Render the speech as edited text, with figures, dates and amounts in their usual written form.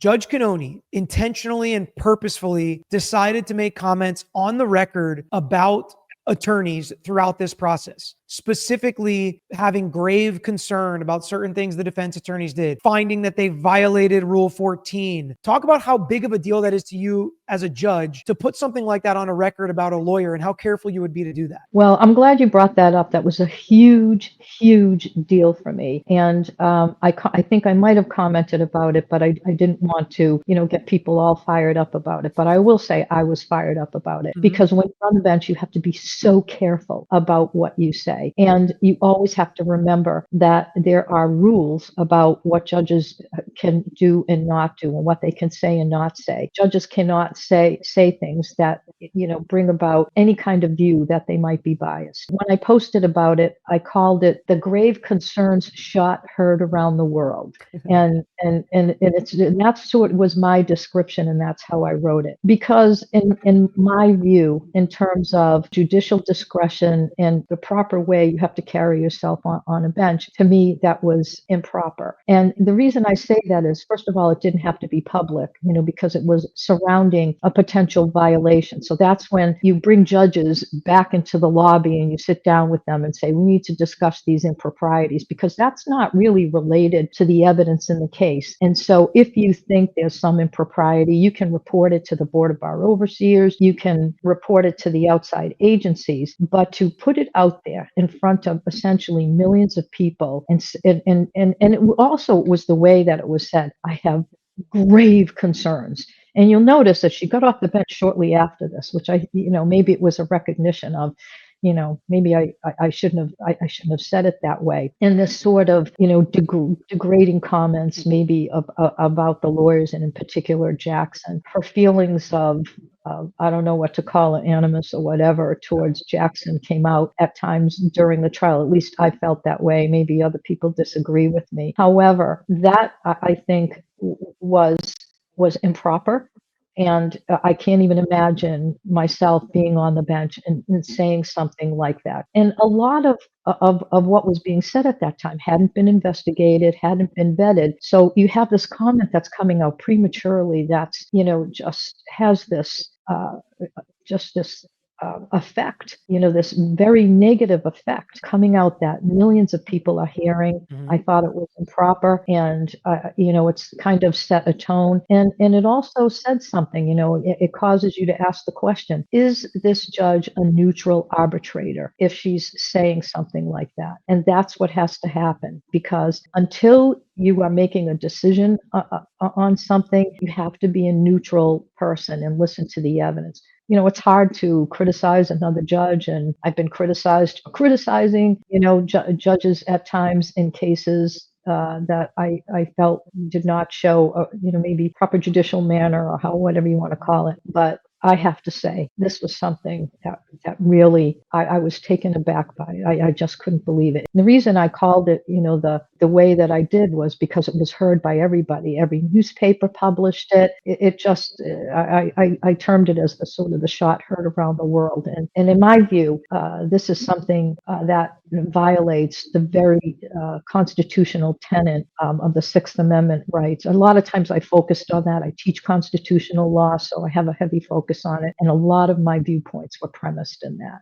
Judge Cannone intentionally and purposefully decided to make comments on the record about attorneys throughout this process, specifically having grave concern about certain things the defense attorneys did, finding that they violated Rule 14. Talk about how big of a deal that is to you as a judge to put something like that on a record about a lawyer and how careful you would be to do that. Well, I'm glad you brought that up. That was a huge, huge deal for me. And I think I might have commented about it, but I didn't want to, get people all fired up about it. But I will say I was fired up about it because when you're on the bench, you have to be so careful about what you say. And you always have to remember that there are rules about what judges can do and not do and what they can say and not say. Judges cannot say things that, bring about any kind of view that they might be biased. When I posted about it, I called it the grave concerns shot heard around the world. And that's sort of was my description, and that's how I wrote it. Because in my view, in terms of judicial discretion and the proper way you have to carry yourself on a bench, to me, that was improper. And the reason I say that is, first of all, it didn't have to be public, because it was surrounding a potential violation. So that's when you bring judges back into the lobby and you sit down with them and say, we need to discuss these improprieties, because that's not really related to the evidence in the case. And so if you think there's some impropriety, you can report it to the Board of Bar Overseers, you can report it to the outside agencies, but to put it out there in front of essentially millions of people, and it also was the way that it was said, I have grave concerns. And you'll notice that she got off the bench shortly after this, which maybe it was a recognition of, maybe I shouldn't have said it that way. And this sort of, degrading comments, maybe about the lawyers and in particular Jackson, her feelings of I don't know what to call it, animus or whatever, towards Jackson came out at times during the trial. At least I felt that way. Maybe other people disagree with me. However, that I think was improper. And I can't even imagine myself being on the bench and saying something like that. And a lot of what was being said at that time hadn't been investigated, hadn't been vetted. So you have this comment that's coming out prematurely that's, just has this, just this effect, this very negative effect coming out that millions of people are hearing. I thought it was improper, and it's kind of set a tone, and it also said something. It causes you to ask the question: is this judge a neutral arbitrator if she's saying something like that? And that's what has to happen, because until you are making a decision on something, you have to be a neutral person and listen to the evidence. It's hard to criticize another judge, and I've been criticized for criticizing, judges at times in cases that I felt did not show, maybe proper judicial manner, or whatever you want to call it. But I have to say, this was something that really I was taken aback by. I just couldn't believe it. And the reason I called it, the way that I did was because it was heard by everybody. Every newspaper published it. It just, I termed it as the sort of the shot heard around the world. And in my view, this is something that violates the very constitutional tenet of the Sixth Amendment rights. A lot of times I focused on that. I teach constitutional law, so I have a heavy focus on it. And a lot of my viewpoints were premised in that.